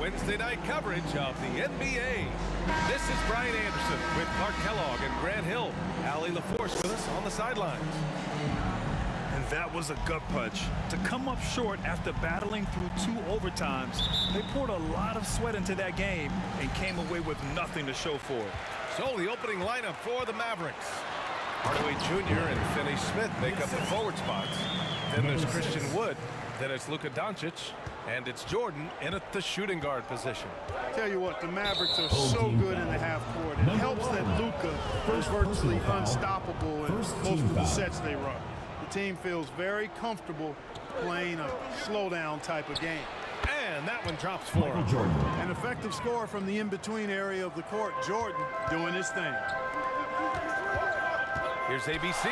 Wednesday night coverage of the NBA. This is Brian Anderson with Clark Kellogg and Grant Hill. Allie LaForce with us on the sidelines. And that was a gut punch. To come up short after battling through 2 overtimes, they poured a lot of sweat into that game and came away with nothing to show for it. So the opening lineup for the Mavericks. Hardaway Jr. and Finney Smith make up the forward spots. Then there's Christian Wood. Then it's Luka Doncic. And it's Jordan in at the shooting guard position. Tell you what, the Mavericks are so good in the half court. It helps that Luka is virtually unstoppable in most of the sets they run. The team feels very comfortable playing a slowdown type of game. And that one drops for him. An effective score from the in-between area of the court. Jordan doing his thing. Here's ABC.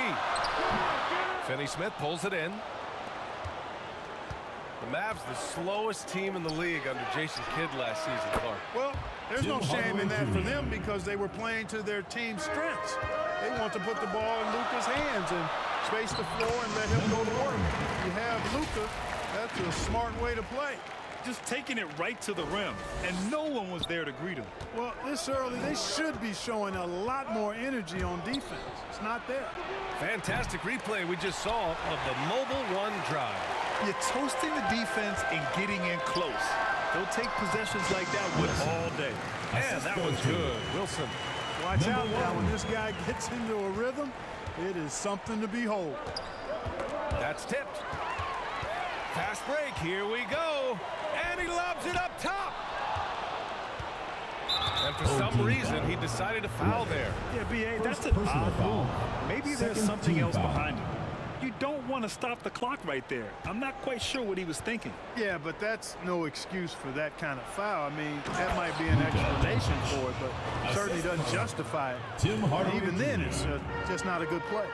Finney Smith pulls it in. The Mavs, the slowest team in the league under Jason Kidd last season, Clark. Well, there's no shame in that for them because they were playing to their team's strengths. They want to put the ball in Luka's hands and space the floor and let him go to work. If you have Luka, that's a smart way to play. Just taking it right to the rim, and no one was there to greet him. Well, this early, they should be showing a lot more energy on defense. It's not there. Fantastic replay we just saw of the mobile run drive. You're toasting the defense and getting in close. They'll take possessions like that with all day. And that one's good. Wilson. Watch out now. When this guy gets into a rhythm, it is something to behold. That's tipped. Fast break. Here we go. And he lobs it up top. And for some reason, he decided to foul there. Yeah, B.A., that's an odd move. Maybe there's something else behind it. You don't want to stop the clock right there. I'm not quite sure what he was thinking. Yeah, but that's no excuse for that kind of foul. I mean, that might be an explanation for it, but certainly doesn't justify it. Even then, it's just not a good play.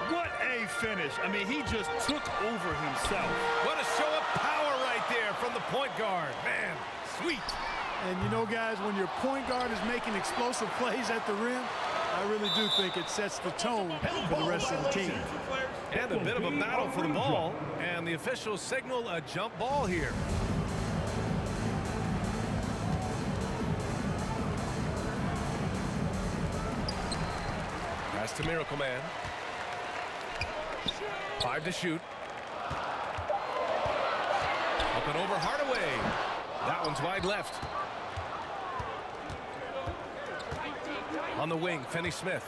What a finish. I mean, he just took over himself. What a show of power right there from the point guard. Man, sweet. And you know, guys, when your point guard is making explosive plays at the rim, I really do think it sets the tone for the rest of the team. And a bit of a battle for the ball, and the officials signal a jump ball here. Pass to Miracle Man. 5 to shoot. Up and over Hardaway. That one's wide left. On the wing, Finney Smith.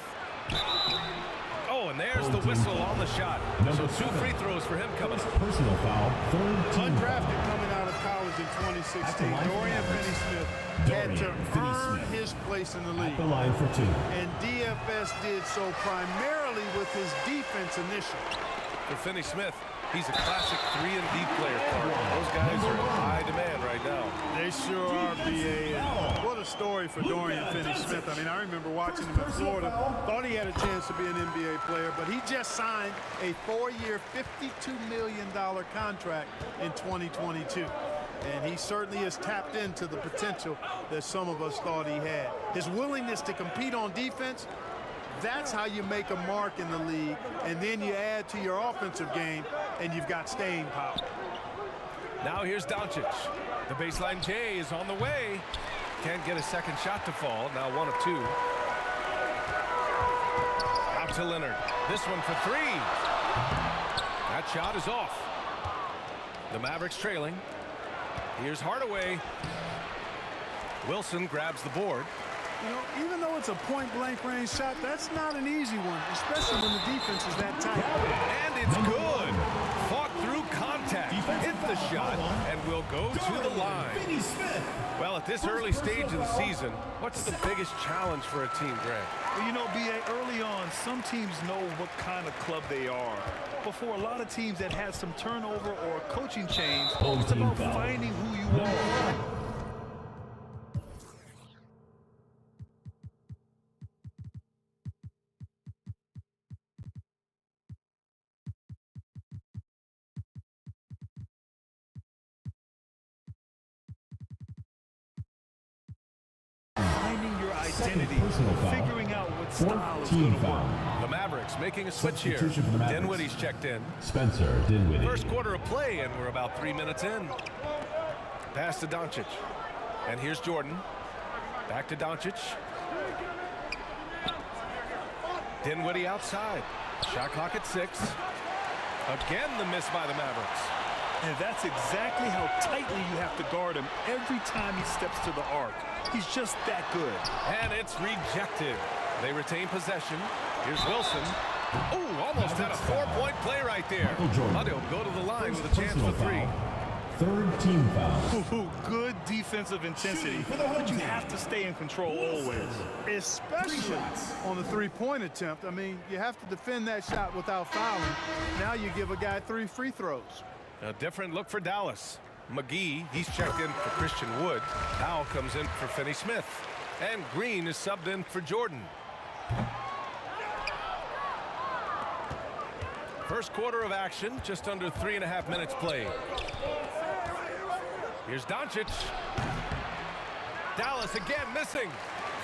Oh, and there's the whistle on the shot. So 2 free throws for him coming. Personal foul. Undrafted coming out of college in 2016. Dorian Finney-Smith had to earn his place in the league. The line for 2. And DFS did so primarily with his defense initially. For Finney Smith, he's a classic 3-and-D player, Clark. Those guys are in high demand right now. They sure are, B.A. And what a story for Dorian Finney-Smith. I mean, I remember watching him in Florida. Thought he had a chance to be an NBA player, but he just signed a 4-year, $52 million contract in 2022. And he certainly has tapped into the potential that some of us thought he had. His willingness to compete on defense, that's how you make a mark in the league, and then you add to your offensive game, and you've got staying power. Now here's Doncic. The baseline J is on the way. Can't get a second shot to fall. Now 1 of 2. Out to Leonard. This one for 3. That shot is off. The Mavericks trailing. Here's Hardaway. Wilson grabs the board. You know, even though it's a point-blank range shot, that's not an easy one, especially when the defense is that tight. And it's good. Fought through contact, hit the shot, and will go to the line. Well, at this early stage of the season, what's the biggest challenge for a team, Grant? Well, you know, B.A., early on, some teams know what kind of club they are. But for a lot of teams that had some turnover or a coaching change, it's about finding who you are. Identity, figuring out what style is going to work. The Mavericks making a switch here. Dinwiddie's checked in. Spencer Dinwiddie. First quarter of play, and we're about 3 minutes in. Pass to Doncic. And here's Jordan. Back to Doncic. Dinwiddie outside. Shot clock at 6. Again, the miss by the Mavericks. And that's exactly how tightly you have to guard him every time he steps to the arc. He's just that good. And it's rejected. They retain possession. Here's Wilson. Oh, almost had a 4-point play right there. But he'll go to the line with a chance for 3. Third team foul. Ooh, good defensive intensity, but you have to stay in control always. Especially on the three-point attempt. I mean, you have to defend that shot without fouling. Now you give a guy 3 free throws. A different look for Dallas. McGee, he's checked in for Christian Wood. Powell comes in for Finney Smith. And Green is subbed in for Jordan. First quarter of action, just under 3.5 minutes played. Here's Doncic. Dallas again missing.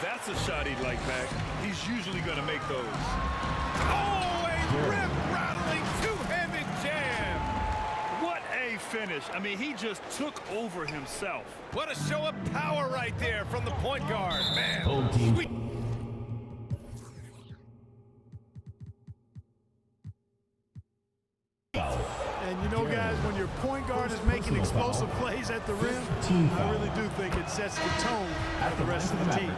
That's a shot he'd like back. He's usually going to make those. Oh, a rip-rattling two-handed jam. What a finish. I mean, he just took over himself. What a show of power right there from the point guard. Man, sweet. And you know, guys, when your point guard is making explosive plays at the rim, I really do think it sets the tone for the rest of the team.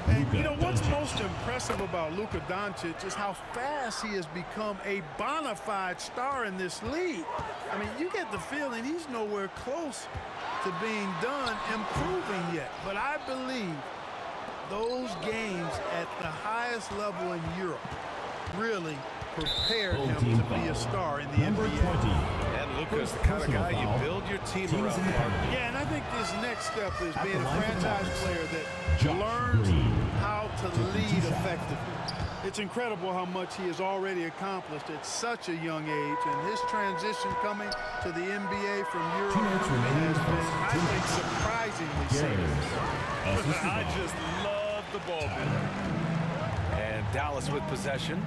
And, you know, what's most impressive about Luka Doncic is how fast he has become a bona fide star in this league. I mean, you get the feeling he's nowhere close to being done improving yet. But I believe those games at the highest level in Europe really prepared him to be a star in the NBA. And Luka's the kind of guy you build your team around. Yeah, and I think this next step is being a franchise player that learns how to lead effectively. It's incredible how much he has already accomplished at such a young age, and his transition coming to the NBA from Europe has been, I think, surprisingly seamless. I just love the ball movement. And Dallas with possession.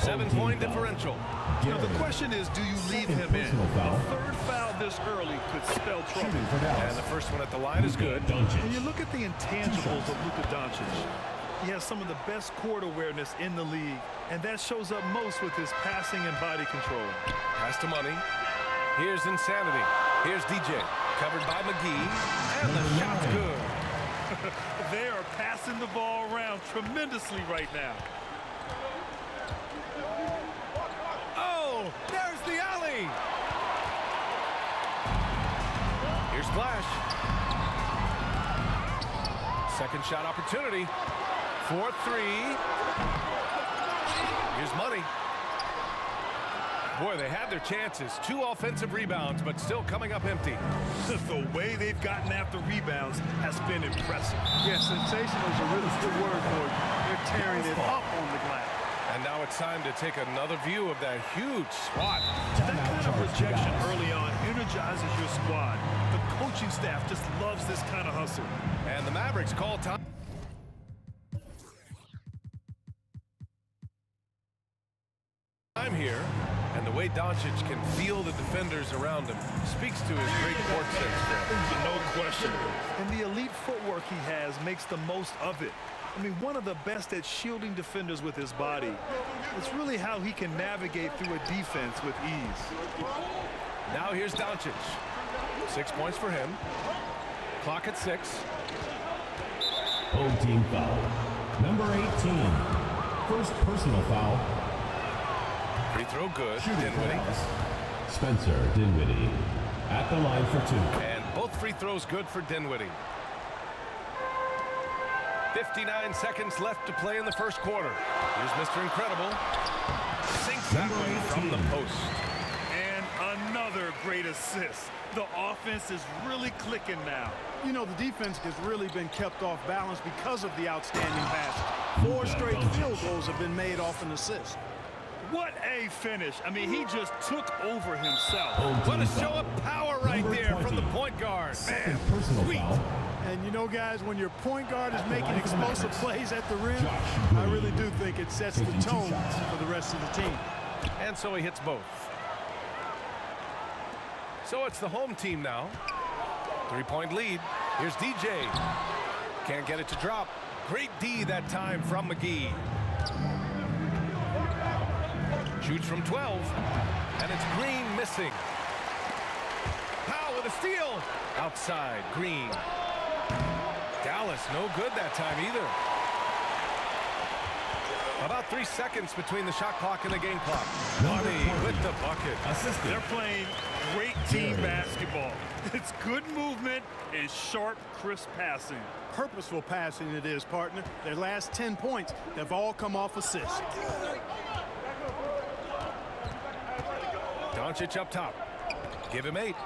7-point differential. You know, the question is, do you leave him in? A third foul this early could spell trouble. And the first one at the line is good. When you look at the intangibles of Luka Doncic, he has some of the best court awareness in the league, and that shows up most with his passing and body control. Pass to Money. Here's Insanity. Here's DJ. Covered by McGee. And the shot's good. They are passing the ball around tremendously right now. Oh, there's the alley. Here's Flash. Second shot opportunity. 4-3. Here's Money. Boy, they had their chances. 2 offensive rebounds, but still coming up empty. The way they've gotten after rebounds has been impressive. Yeah, sensational is a really good word for it. They're tearing it up on the glass. And now it's time to take another view of that huge swat. That kind of projection early on energizes your squad. The coaching staff just loves this kind of hustle. And the Mavericks call time. I'm here, and the way Doncic can feel the defenders around him speaks to his great court sense. No question. And the elite footwork he has makes the most of it. I mean, one of the best at shielding defenders with his body. It's really how he can navigate through a defense with ease. Now here's Doncic. 6 points for him. Clock at 6. Home team foul. Number 18. First personal foul. Free throw good. Dinwiddie. Spencer Dinwiddie at the line for 2. And both free throws good for Dinwiddie. 59 seconds left to play in the first quarter. Here's Mr. Incredible. Sinks that one from the post. And another great assist. The offense is really clicking now. You know, the defense has really been kept off balance because of the outstanding pass. 4 straight field goals have been made off an assist. What a finish. I mean, he just took over himself. What a show of power right there from the point guard. Man, sweet. And you know, guys, when your point guard is making explosive plays at the rim, I really do think it sets the tone for the rest of the team. And so he hits both. So it's the home team now. Three-point lead. Here's DJ. Can't get it to drop. Great D that time from McGee. Shoots from 12. And it's Green missing. Powell with a steal. Outside, Green. Dallas, no good that time either. About 3 seconds between the shot clock and the game clock. Money with the bucket. They're playing great team basketball. It's good movement and sharp, crisp passing. Purposeful passing it is, partner. Their last 10 points have all come off assists. Doncic up top. Give him 8.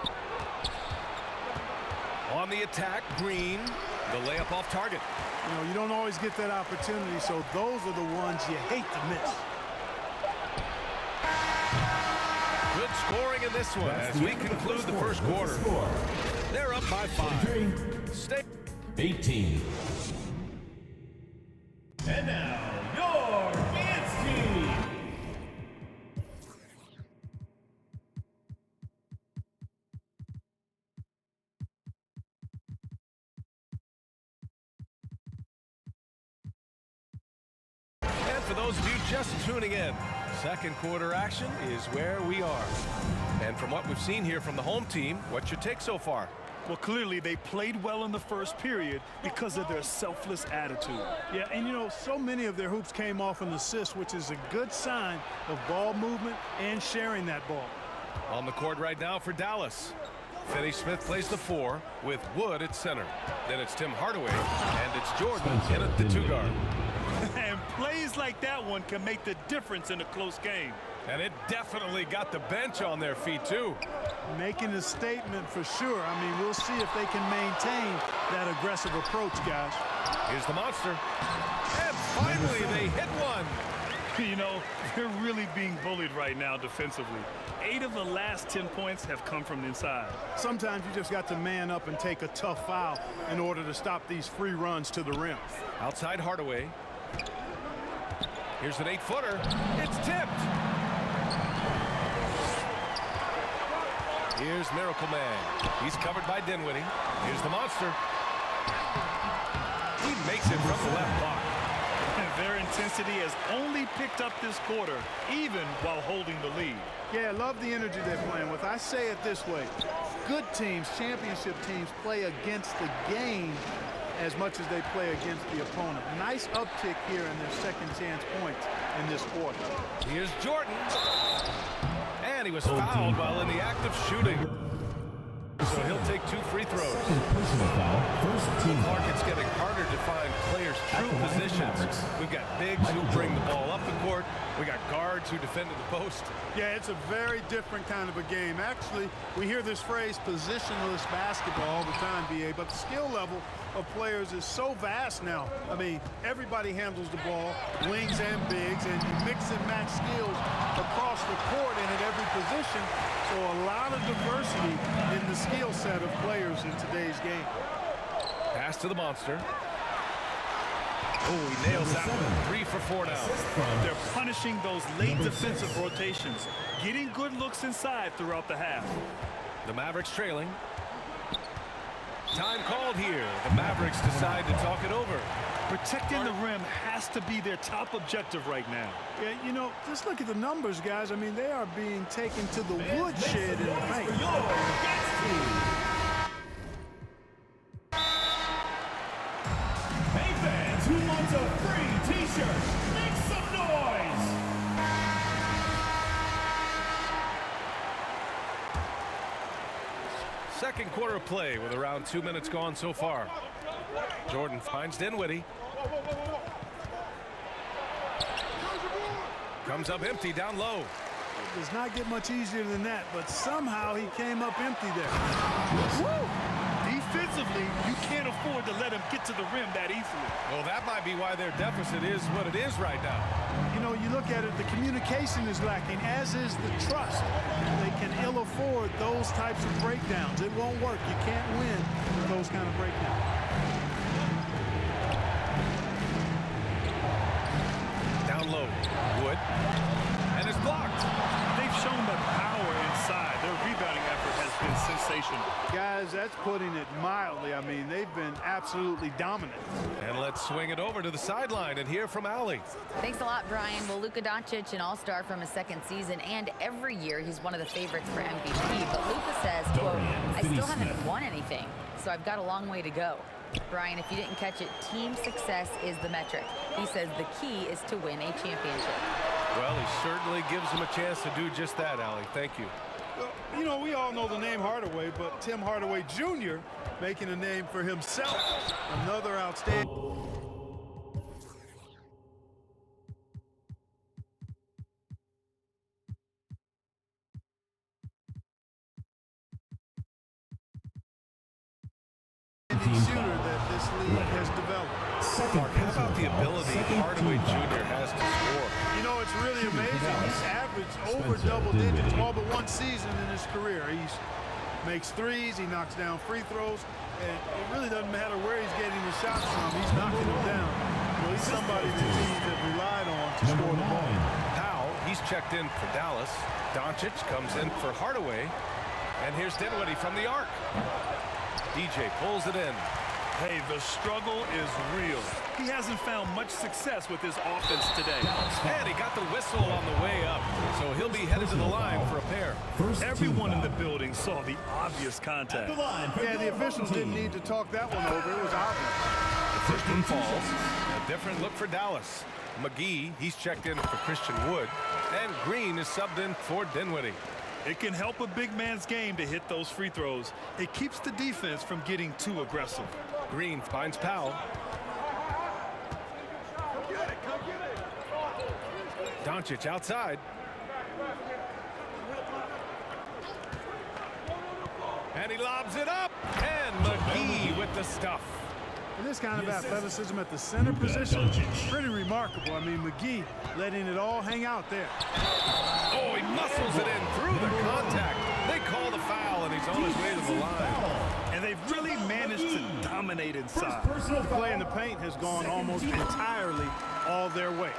On the attack, Green. The layup off target. You know, you don't always get that opportunity, so those are the ones you hate to miss. Good scoring in this one as we conclude the first quarter. They're up by 5. Stay 18. And now, your dance team. And for those of you just tuning in, second quarter action is where we are. And from what we've seen here from the home team, what's your take so far? Well, clearly they played well in the first period because of their selfless attitude. Yeah, and you know, so many of their hoops came off an assist, which is a good sign of ball movement and sharing that ball. On the court right now for Dallas. Finney Smith plays the 4 with Wood at center. Then it's Tim Hardaway, and it's Jordan in at the 2-guard. And plays like that one can make the difference in a close game. And it definitely got the bench on their feet, too. Making a statement for sure. I mean, we'll see if they can maintain that aggressive approach, guys. Here's the monster. And finally, they hit one. You know, they're really being bullied right now defensively. 8 of the last 10 points have come from inside. Sometimes you just got to man up and take a tough foul in order to stop these free runs to the rim. Outside Hardaway. Here's an 8-footer. It's tipped. Here's Miracle Man. He's covered by Dinwiddie. Here's the monster. He makes it from the left block. And their intensity has only picked up this quarter, even while holding the lead. Yeah, I love the energy they're playing with. I say it this way. Good teams, championship teams, play against the game as much as they play against the opponent. Nice uptick here in their second chance points in this quarter. Here's Jordan. And he was fouled while in the act of shooting. So he'll take 2 free throws. Personal foul. First team. Clark, it's getting harder to find players' true positions. We've got bigs who bring the ball up the court. We got guards who defend at the post. Yeah, it's a very different kind of a game. Actually, we hear this phrase positionless basketball all the time, BA, but the skill level of players is so vast now. I mean, everybody handles the ball, wings and bigs, and you mix and match skills across the court and at every position. So a lot of diversity in the skill set of players in today's game. Pass to the monster. Oh, he nails that one. 3 for 4 now. They're punishing those late defensive rotations, getting good looks inside throughout the half. The Mavericks trailing. Time called here. The Mavericks decide to talk it over. Protecting the rim has to be their top objective right now. Yeah, you know, just look at the numbers, guys. I mean, they are being taken to the woodshed in the paint. Hey fans, who wants a free t-shirt? Make some noise! Second quarter of play with around 2 minutes gone so far. Jordan finds Dinwiddie. Comes up empty down low. It does not get much easier than that, but somehow he came up empty there. Woo! Defensively, you can't afford to let him get to the rim that easily. Well, that might be why their deficit is what it is right now. You know, you look at it, the communication is lacking, as is the trust. They can ill afford those types of breakdowns. It won't work. You can't win with those kind of breakdowns. Down low. Wood. And it's blocked. They've shown the power inside. Their rebounding effort has been sensational. sensational. Guys, that's putting it mildly. I mean, they've been absolutely dominant. And let's swing it over to the sideline and hear from Allie. Thanks a lot, Brian. Well, Luka Doncic, an all-star from his second season, and every year he's one of the favorites for MVP. But Luka says, quote, I still haven't won anything, so I've got a long way to go. Brian, if you didn't catch it, team success is the metric. He says the key is to win a championship. Well, he certainly gives him a chance to do just that, Allie. Thank you. Well, you know, we all know the name Hardaway, but Tim Hardaway Jr. making a name for himself. Another outstanding. Shooter that this league has developed. Mark, how about the ability Hardaway Jr. has to score? You know, it's really amazing. He's averaged over double digits all but one season in his career. He makes threes, he knocks down free throws, and it really doesn't matter where he's getting his shots from. He's knocking them down. Well, he's somebody the teams have relied on to score the ball. Powell, he's checked in for Dallas. Doncic comes in for Hardaway. And here's Dinwiddie from the arc. DJ pulls it in. Hey, the struggle is real. He hasn't found much success with his offense today. And he got the whistle on the way up, so he'll be headed to the line for a pair. Everyone in the building saw the obvious contact. Yeah, the officials didn't need to talk that one over. It was obvious. The first one falls. A different look for Dallas. McGee, he's checked in for Christian Wood. And Green is subbed in for Dinwiddie. It can help a big man's game to hit those free throws. It keeps the defense from getting too aggressive. Green finds Powell. Doncic outside. And he lobs it up. And McGee with the stuff. And this kind of athleticism at the center position, pretty remarkable. I mean, McGee letting it all hang out there. Oh, he muscles it in through the contact. They call the foul, and he's on his way to the line. And they've really managed to dominate inside. The play in the paint has gone almost entirely all their way.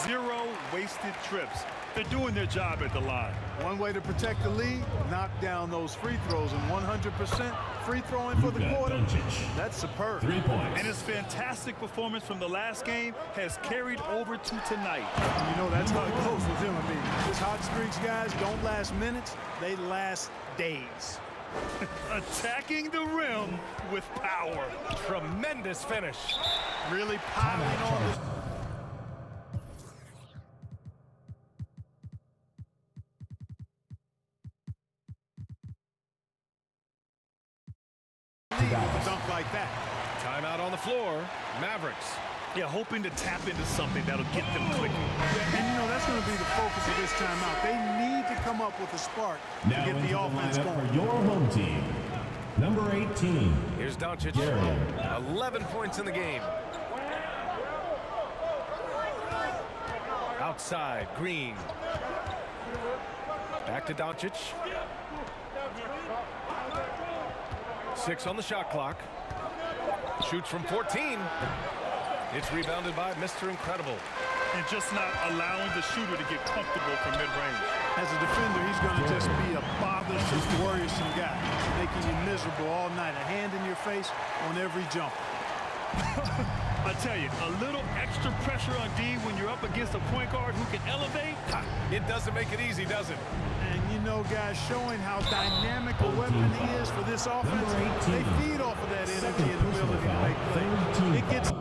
0 wasted trips. They're doing their job at the line. One way to protect the lead, knock down those free throws, and 100% free throwing for the quarter. That's superb. 3 points. And his fantastic performance from the last game has carried over to tonight. You know, that's how it goes with him. I mean, his hot streaks, guys, don't last minutes. They last days. Attacking the rim with power. Tremendous finish. Really piling on this. A dunk like that. Timeout on the floor. Mavericks. Yeah, hoping to tap into something that'll get them clicking. And, you know, that's going to be the focus of this timeout. They need to come up with a spark Now to get the offense going. For your home team, number 18. Here's Doncic. 11 points in the game. Outside, Green. Back to Doncic. 6 on the shot clock. Shoots from 14. It's rebounded by Mr. Incredible. And just not allowing the shooter to get comfortable from mid-range. As a defender, he's going to just be a bothersome, worrisome guy, making you miserable all night. A hand in your face on every jump. I tell you, a little extra pressure on D when you're up against a point guard who can elevate. It doesn't make it easy, does it? And, you know, guys, showing how dynamic a weapon he is for this offense, they feed off of that energy and ability to make plays. It gets...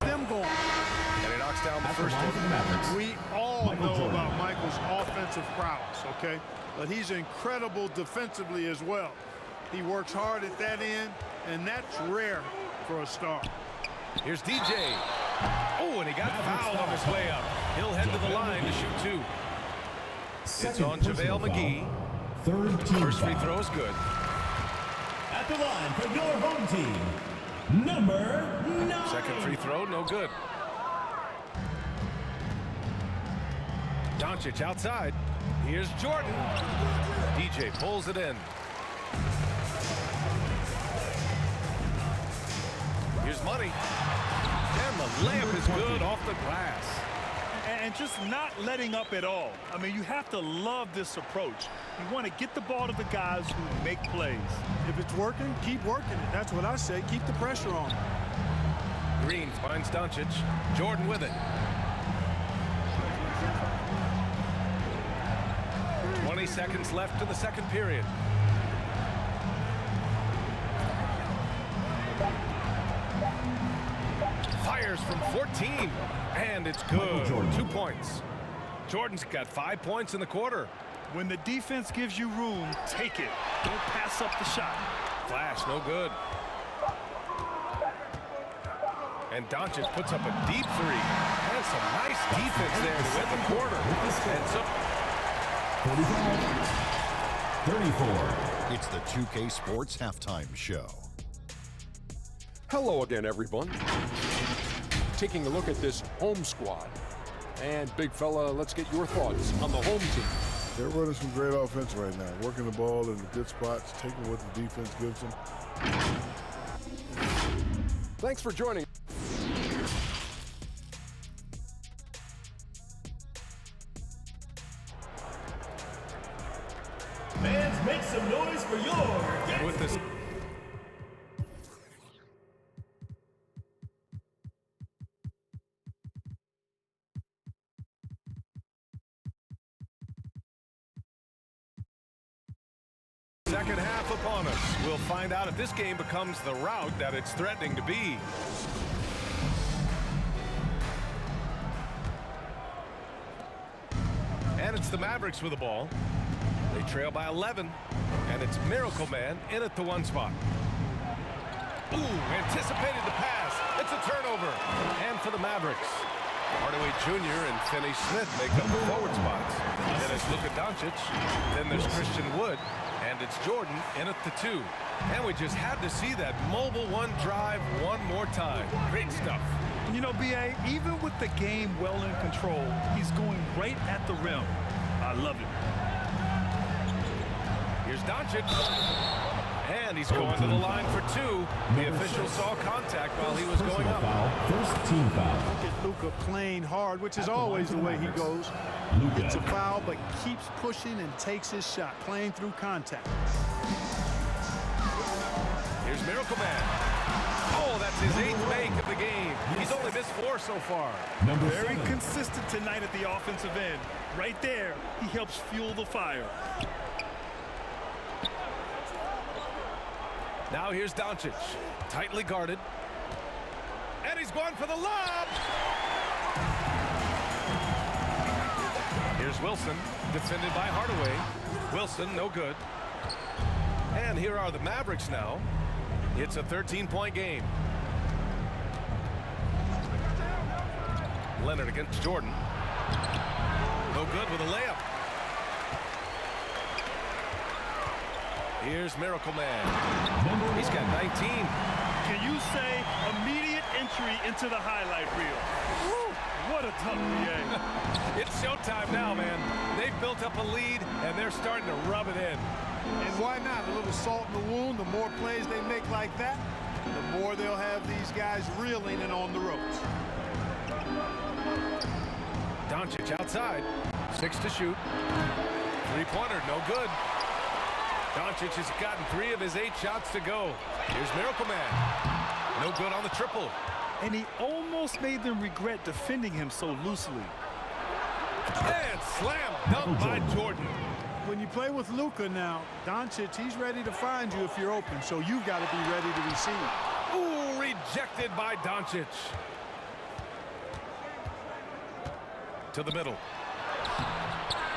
them going. And he knocks down the first one. We all know about Michael's offensive prowess, okay? But he's incredible defensively as well. He works hard at that end, and that's rare for a star. Here's DJ. Oh, and he got fouled on his way up. He'll head to the line to shoot 2. It's on JaVale McGee. First free throw is good. At the line for your home team, number 9. Second free throw, no good. Doncic outside. Here's Jordan. DJ pulls it in. Here's Money. And the layup is good off the glass. and just not letting up at all. I mean, you have to love this approach. You want to get the ball to the guys who make plays. If it's working, keep working it. That's what I say. Keep the pressure on. Green finds Doncic. Jordan with it. 20 seconds left in the second period. Fires from 14, and it's good. 2 points. Jordan's got 5 points in the quarter. When the defense gives you room, take it. Don't pass up the shot. Flash, no good. And Doncic puts up a deep three. And some nice defense there to win the quarter. And so 35-34. It's the 2K Sports Halftime Show. Hello again, everyone. Taking a look at this home squad. And big fella, let's get your thoughts on the home team. They're running some great offense right now, working the ball in the good spots, taking what the defense gives them. Thanks for joining. Fans, make some noise for your with this. Second half upon us. We'll find out if this game becomes the rout that it's threatening to be. And it's the Mavericks with the ball. They trail by 11, and it's Miracle Man in at the 1 spot. Ooh, anticipated the pass. It's a turnover. And for the Mavericks, Hardaway Jr. and Finney Smith make up the forward spots. Then it's Luka Doncic. Then there's Christian Wood. And it's Jordan in at the 2. And we just had to see that mobile one drive one more time. Great stuff. You know, B.A., even with the game well in control, he's going right at the rim. I love it. Here's Doncic. And he's going to the line for 2. The official saw contact while he was going up. First team foul. Look at Luka playing hard, which is always the way he goes. It's a foul, but keeps pushing and takes his shot, playing through contact. Here's Miracle Man. Oh, that's his 8th make of the game. He's only missed 4 so far. Very consistent tonight at the offensive end. Right there, he helps fuel the fire. Now here's Doncic, tightly guarded. And he's going for the lob. Here's Wilson, defended by Hardaway. Wilson, no good. And here are the Mavericks now. It's a 13-point game. Leonard against Jordan. No good with a layup. Here's Miracle Man. He's got 19. Can you say immediate entry into the highlight reel? Woo, what a tough BA. It's showtime now, man. They've built up a lead, and they're starting to rub it in. And why not? A little salt in the wound. The more plays they make like that, the more they'll have these guys reeling and on the ropes. Doncic outside. 6 to shoot. Three-pointer, no good. Doncic has gotten 3 of his 8 shots to go. Here's Miracle Man. No good on the triple. And he almost made them regret defending him so loosely. And slam dunk by Jordan. When you play with Luka now, Doncic, he's ready to find you if you're open, so you've got to be ready to receive. Ooh, rejected by Doncic. To the middle.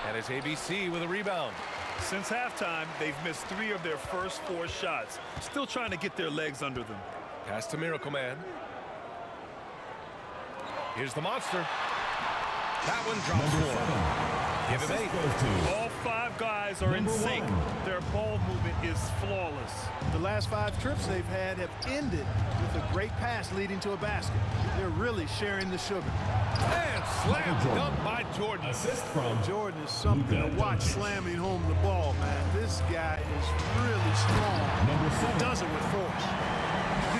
And it's ABC with a rebound. Since halftime, they've missed 3 of their first 4 shots. Still trying to get their legs under them. Pass to Miracle Man. Here's the monster. That one drops 4. Give him 8. All 5 guys are in sync. Their ball movement is flawless. The last 5 trips they've had have ended with a great pass leading to a basket. They're really sharing the sugar. And slam dunk by Jordan. Assist from Jordan is something to watch slamming home the ball, man. This guy is really strong. Number 7. Does it with force.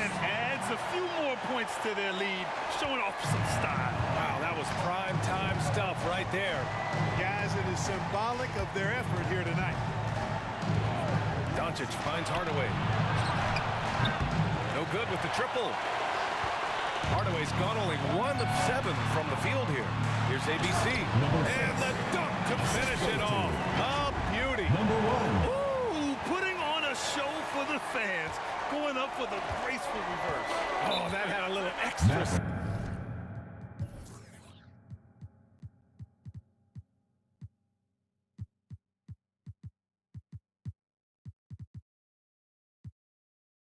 And adds a few more points to their lead, showing off some style. Wow, that was prime time stuff right there. Guys, it is symbolic of their effort here tonight. Doncic finds Hardaway. No good with the triple. Hardaway's gone only 1 of 7 from the field here. Here's ABC. And the dunk to finish it off. A beauty. Ooh, putting on a show for the fans. Going up for the graceful reverse. Oh, that had a little extra.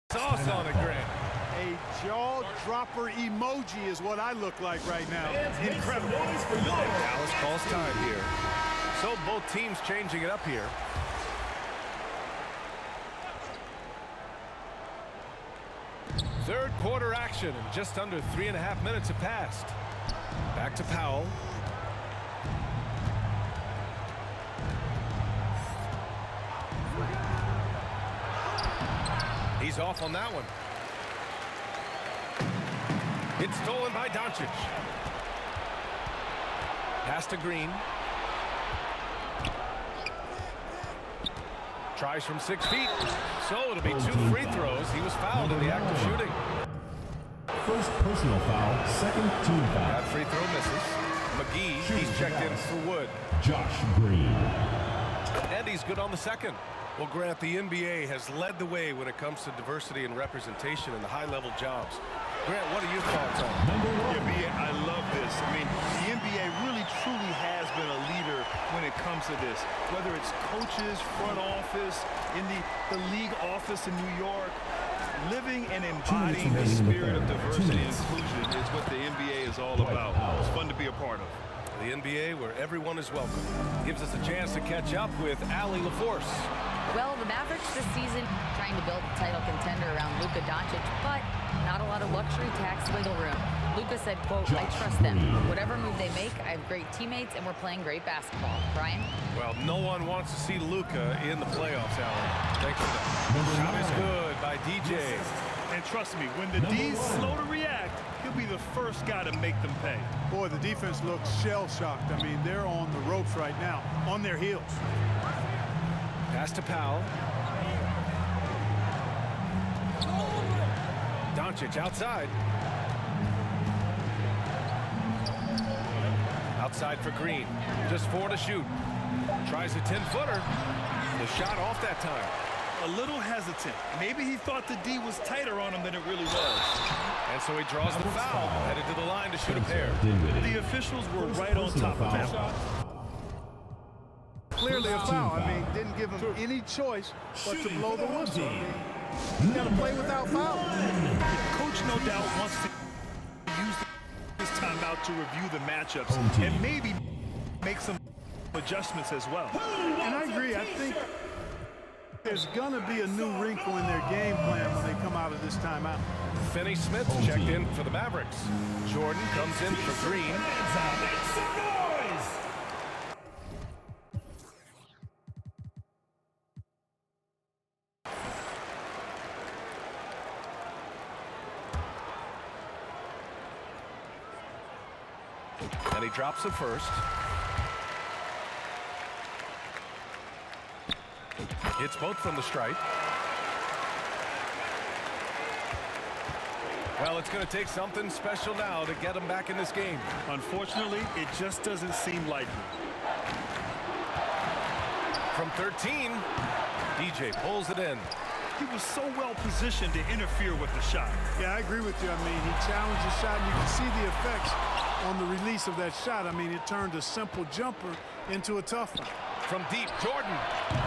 Sauce on it, Grant. A jaw-dropper emoji is what I look like right now. Incredible. Dallas calls time here. So both teams changing it up here. Third quarter action, and just under 3.5 minutes have passed. Back to Powell. He's off on that one. It's stolen by Doncic. Pass to Green. Tries from 6 feet. So it'll be 2 free throws. He was fouled in the act of shooting. First personal foul, second team foul. That free throw misses. McGee, he's checked in for Wood. Josh Green. And he's good on the second. Well, Grant, the NBA has led the way when it comes to diversity and representation in the high-level jobs. Grant, what are your thoughts on it? Yeah, I love this. I mean, the NBA really, truly has been a leader when it comes to this. Whether it's coaches, front office, in the league office in New York, living and embodying the spirit of diversity and inclusion is what the NBA is all about. It's fun to be a part of. The NBA, where everyone is welcome, gives us a chance to catch up with Allie LaForce. Well, the Mavericks this season trying to build a title contender around Luka Doncic, but not a lot of luxury tax wiggle room. Luka said, quote, I trust them. Whatever move they make, I have great teammates, and we're playing great basketball. Brian? Well, no one wants to see Luka in the playoffs, Allie. Thanks for that. Shot is good by DJ. And trust me, when the D's slow to react, he'll be the first guy to make them pay. Boy, the defense looks shell-shocked. I mean, they're on the ropes right now, on their heels. Pass to Powell. Doncic outside. Outside for Green. Just 4 to shoot. Tries a 10-footer. The shot off that time. A little hesitant. Maybe he thought the D was tighter on him than it really was. And so he draws the foul, headed to the line to shoot a pair. The officials were right on top of him. Clearly a foul. I mean, didn't give him any choice but to blow the whistle. He got to play without foul. Coach, no doubt, wants to use this timeout to review the matchups and maybe make some adjustments as well. And I agree. I think there's going to be a new wrinkle in their game plan when they come out of this timeout. Finney Smith checked in for the Mavericks. Jordan comes in for Green. Make some noise! And he drops the first. Hits both from the stripe. Well, it's going to take something special now to get him back in this game. Unfortunately, it just doesn't seem likely. From 13, DJ pulls it in. He was so well positioned to interfere with the shot. Yeah, I agree with you. I mean, he challenged the shot, and you can see the effects on the release of that shot. I mean, it turned a simple jumper into a tough one. From deep, Jordan.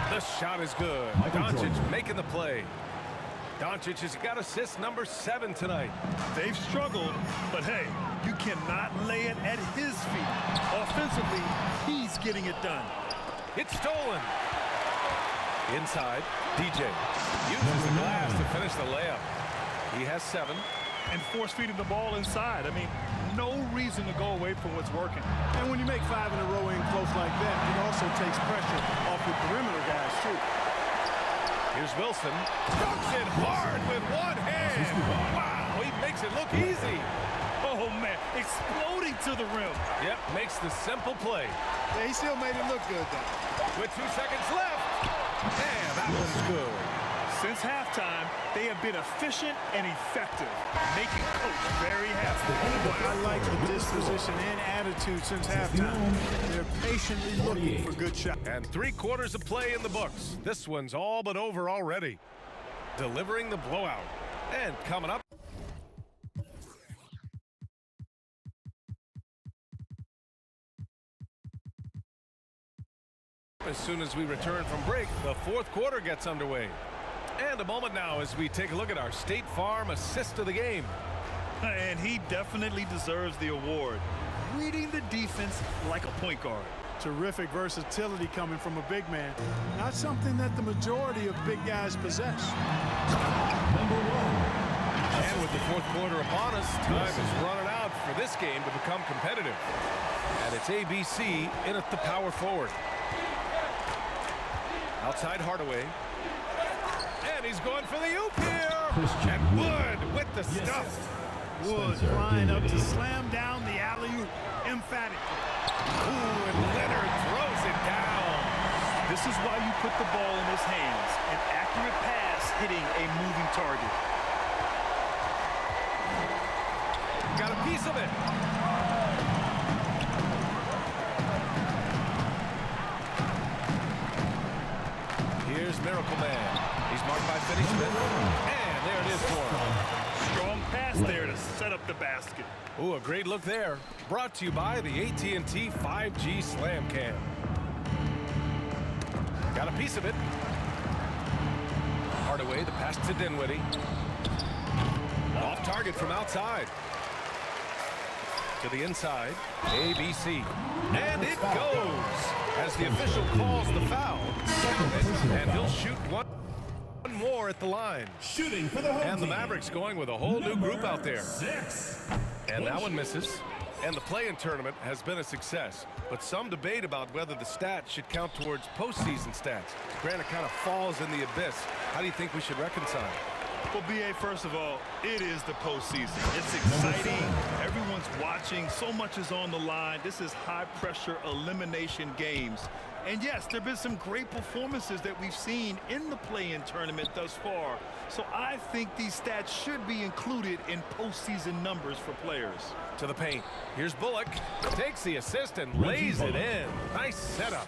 The shot is good. Doncic making the play. Doncic has got assist number 7 tonight. They've struggled, but hey, you cannot lay it at his feet. Offensively, he's getting it done. It's stolen. Inside, DJ uses the glass to finish the layup. He has 7. And force feeding the ball inside. I mean, no reason to go away from what's working. And when you make 5 in a row in close like that, it also takes pressure off the perimeter guys, too. Here's Wilson. Dunks it hard with one hand. Wow, he makes it look easy. Oh, man, exploding to the rim. Yep, makes the simple play. Yeah, he still made it look good, though. With 2 seconds left. And that one's good. Since halftime, they have been efficient and effective, making Coach very happy. Boy, I like the disposition and attitude since halftime. They're patiently looking for good shots. And 3/4 of play in the books. This one's all but over already. Delivering the blowout. And coming up. As soon as we return from break, the 4th quarter gets underway. And a moment now as we take a look at our State Farm assist of the game. And he definitely deserves the award. Reading the defense like a point guard. Terrific versatility coming from a big man. Not something that the majority of big guys possess. Number 1. And with the 4th quarter upon us, time is running out for this game to become competitive. And it's ABC in at the power forward. Outside Hardaway. And he's going for the oop here. And Wood with the stuff. Wood flying up to slam down the alley-oop. Emphatic. Ooh, and Leonard throws it down. This is why you put the ball in his hands. An accurate pass hitting a moving target. Got a piece of it. Here's Miracle Man. He's marked by Finney Smith. And there it is for him. Strong pass there to set up the basket. Ooh, a great look there. Brought to you by the AT&T 5G Slam Cam. Got a piece of it. Hardaway, the pass to Dinwiddie. Off target from outside. To the inside. ABC. And it goes. As the official calls the foul. Count it. And he'll shoot one more at the line. Shooting for the home And the team. Mavericks going with a whole new group out there. 6. And that one misses. And the play-in tournament has been a success. But some debate about whether the stats should count towards postseason stats. Grant, it kind of falls in the abyss. How do you think we should reconcile? Well, B.A., first of all, it is the postseason. It's exciting. Everyone's watching. So much is on the line. This is high-pressure elimination games. And yes, there have been some great performances that we've seen in the play-in tournament thus far. So I think these stats should be included in postseason numbers for players. To the paint. Here's Bullock. Takes the assist and lays it in. Nice setup.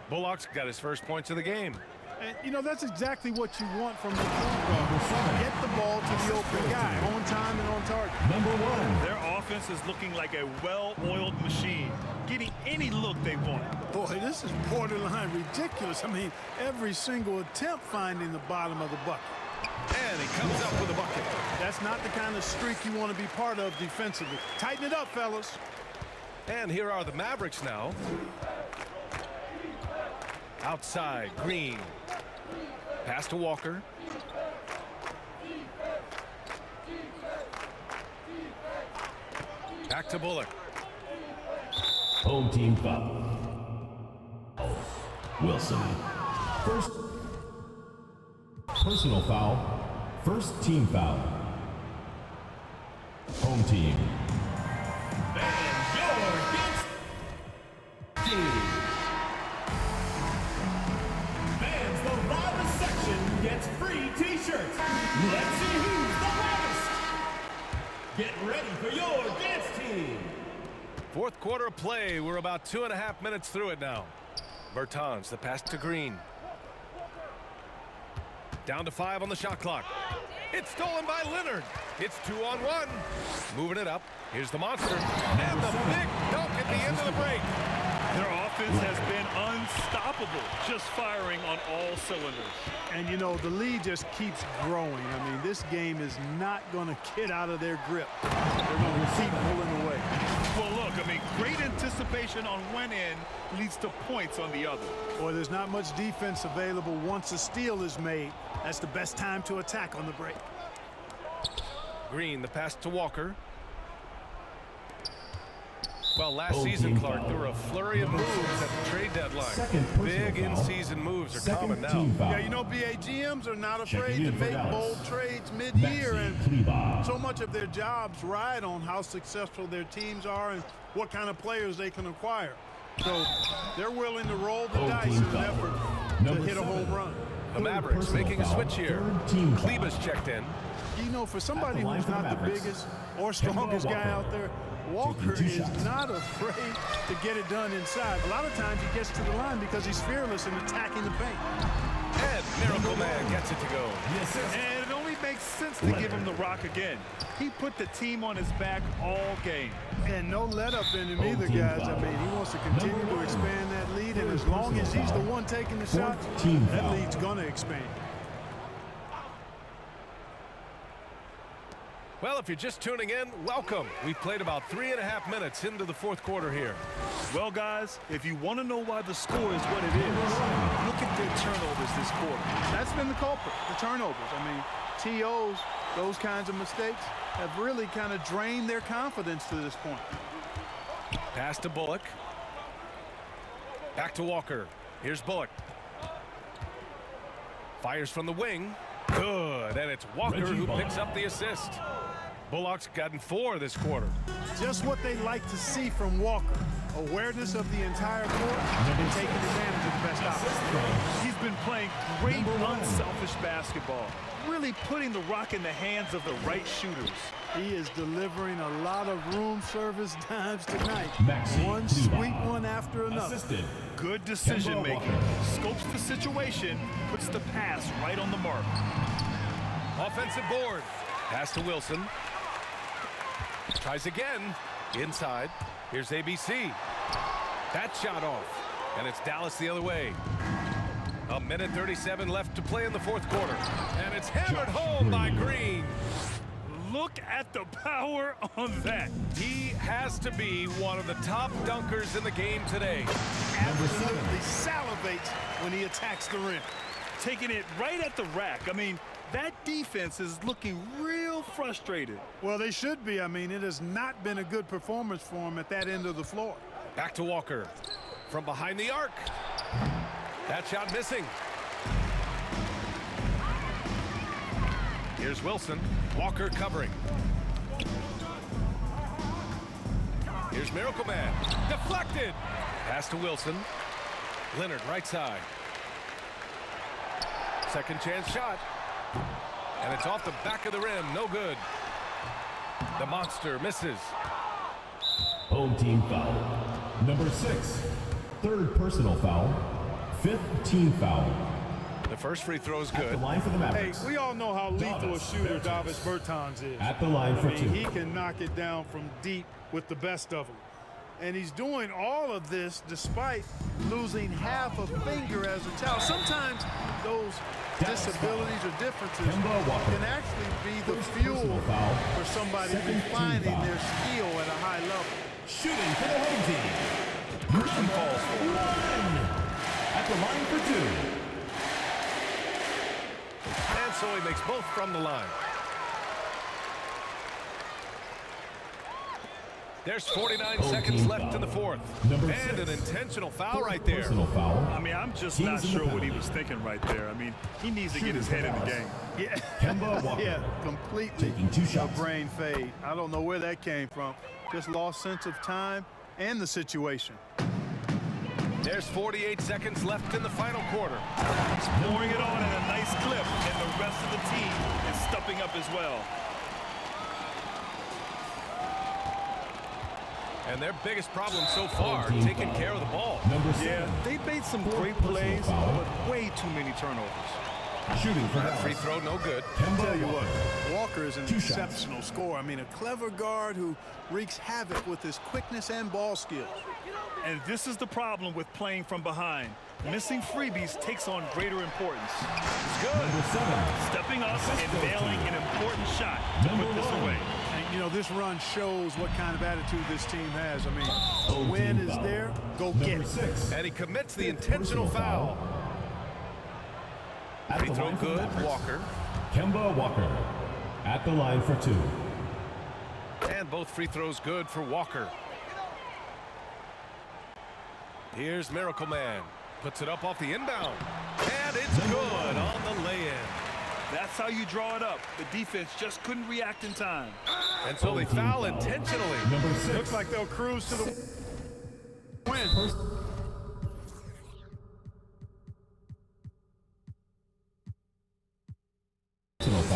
Bullock's got his first points of the game. And, you know, that's exactly what you want from the point guard. Get the ball to the open guy on time and on target. Number 1. Their offense is looking like a well-oiled machine, getting any look they want. Boy, this is borderline ridiculous. I mean, every single attempt finding the bottom of the bucket. And he comes up with a bucket. That's not the kind of streak you want to be part of defensively. Tighten it up, fellas. And here are the Mavericks now. Outside, Green. Pass to Walker. Back to Bullock. Home team foul. Wilson. First personal foul. First team foul. Home team. And your against team. Fans, the loudest section gets free t-shirts. Let's see who's the loudest. Get ready for your dance team. 4th quarter of play. We're about 2.5 minutes through it now. Bertans, the pass to Green. Down to 5 on the shot clock. It's stolen by Leonard. It's 2-on-1. Moving it up. Here's the monster. And the big dunk at the end of the break. Their offense has been unstoppable, just firing on all cylinders. And, you know, the lead just keeps growing. I mean, this game is not going to get out of their grip. They're going to keep pulling away. Well, look, I mean, great anticipation on one end leads to points on the other. Boy, there's not much defense available once a steal is made. That's the best time to attack on the break. Green, the pass to Walker. Well, last season, Clark, there were a flurry of moves at the trade deadline. Big in-season moves are common now. Yeah, you know, BA GMs are not afraid to make bold trades mid-year, and so much of their jobs ride on how successful their teams are and what kind of players they can acquire. So they're willing to roll the dice in an effort to hit a home run. The Mavericks making a switch here. Kleber's checked in. You know, for somebody who's not the biggest or strongest guy out there, Walker is not afraid to get it done inside. A lot of times he gets to the line because he's fearless in attacking the paint. And Miracle Man gets it to go. And it only makes sense to give him the rock again. He put the team on his back all game. And no let up in him either, guys. I mean, he wants to continue to expand that lead, and as long as he's the one taking the shots, that lead's going to expand. Well, if you're just tuning in, welcome. We've played about 3.5 minutes into the fourth quarter here. Well, guys, if you want to know why the score is what it is, look at their turnovers this quarter. That's been the culprit, the turnovers. I mean, TOs, those kinds of mistakes, have really kind of drained their confidence to this point. Pass to Bullock. Back to Walker. Here's Bullock. Fires from the wing. Good, and it's Walker who picks up the assist. Bullock's gotten 4 this quarter. Just what they like to see from Walker. Awareness of the entire court and taking advantage of the best option. He's been playing great unselfish basketball, really putting the rock in the hands of the right shooters. He is delivering a lot of room service dimes tonight. One sweet one after another. Good decision making. Scopes the situation, puts the pass right on the mark. Offensive board. Pass to Wilson. Tries again. Inside. Here's ABC. That shot off. And it's Dallas the other way. 1:37 left to play in the fourth quarter. And it's hammered home by Green. Look at the power on that. He has to be one of the top dunkers in the game today. Absolutely salivates when he attacks the rim. Taking it right at the rack. I mean, that defense is looking real frustrated. Well, they should be. I mean, it has not been a good performance for him at that end of the floor. Back to Walker. From behind the arc. That shot missing. Here's Wilson. Walker covering. Here's Miracle Man. Deflected. Pass to Wilson. Leonard right side. Second chance shot. And it's off the back of the rim. No good. The monster misses. Home team foul. Number 6. Third personal foul. 5th team foul. The first free throw is good. At the line for the Mavericks. Hey, we all know how lethal a shooter Davis Bertans is. At the line for 2. He can knock it down from deep with the best of them. And he's doing all of this despite losing half a finger as a child. Sometimes those disabilities or differences can actually be the fuel for somebody refining their skill at a high level. Shooting for the home team. Person falls for it. At the line for 2. And so he makes both from the line. There's 49 seconds left in the fourth. And an intentional foul right there. I mean, I'm just not sure what he was thinking right there. I mean, he needs to get his head in the game. Yeah, completely a brain fade. I don't know where that came from. Just lost sense of time and the situation. There's 48 seconds left in the final quarter. He's pouring it on at a nice clip, and the rest of the team is stepping up as well. And their biggest problem so far, taking care of the ball. Yeah, they've made some great plays, but way too many turnovers. Shooting for that free throw, no good. I'll tell you what, Walker is an exceptional scorer. I mean, a clever guard who wreaks havoc with his quickness and ball skills. And this is the problem with playing from behind. Missing freebies takes on greater importance. It's good. Stepping up and nailing an important shot to put this away. And, you know, this run shows what kind of attitude this team has. I mean, the win is there, go get it. And he commits the intentional foul. Free throw good, Walker. Kemba Walker at the line for 2. And both free throws good for Walker. Here's Miracle Man. Puts it up off the inbound. And it's good on the lay-in. That's how you draw it up. The defense just couldn't react in time. And so they foul intentionally. Looks like they'll cruise to the win.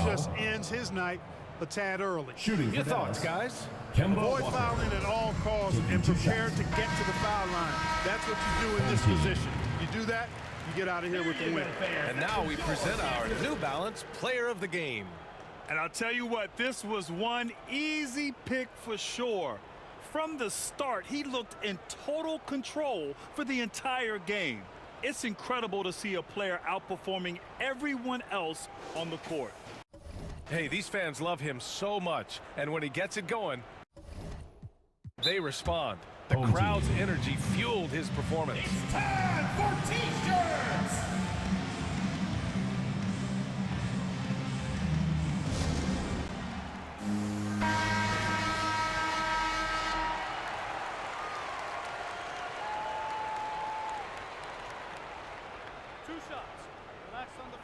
Just ends his night a tad early. Your thoughts, guys? Avoid fouling at all costs and prepare to get to the foul line. That's what you do in this position. You do that, you get out of here with the win. And now we present our New Balance Player of the Game. And I'll tell you what, this was one easy pick for sure. From the start, he looked in total control for the entire game. It's incredible to see a player outperforming everyone else on the court. Hey, these fans love him so much, and when he gets it going, they respond. The crowd's energy fueled his performance. It's time for T-shirts! Two shots. Relax on the...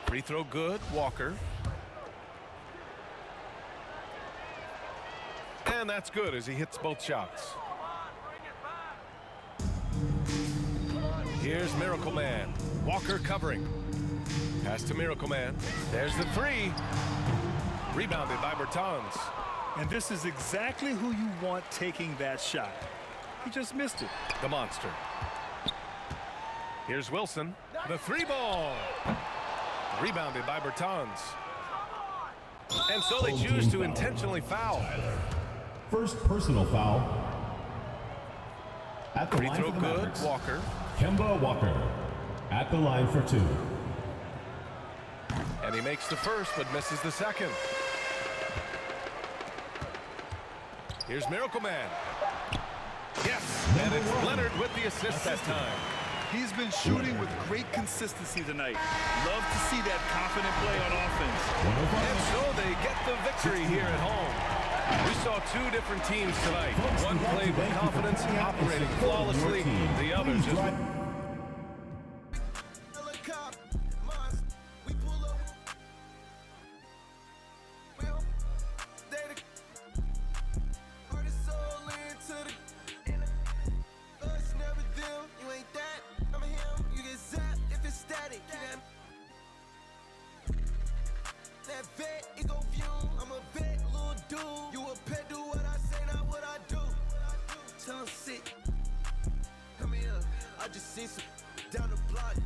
Free throw good, Walker. And that's good as he hits both shots. Here's Miracle Man. Walker covering. Pass to Miracle Man. There's the three. Rebounded by Bertans. And this is exactly who you want taking that shot. He just missed it. The monster. Here's Wilson. The three ball. Rebounded by Bertans. And so they choose to intentionally foul. First personal foul. At the Free line throw for the good, Mavericks, Walker. Kemba Walker. At the line for two. And he makes the first but misses the second. Here's Miracle Man. Yes, and it's Leonard with the assist that time. He's been shooting with great consistency tonight. Love to see that confident play on offense. And so they get the victory here at home. We saw two different teams tonight. One played with confidence, operating flawlessly. The other just... Come here, I just seen some down the block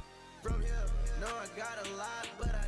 from here. No, I got a lot, but I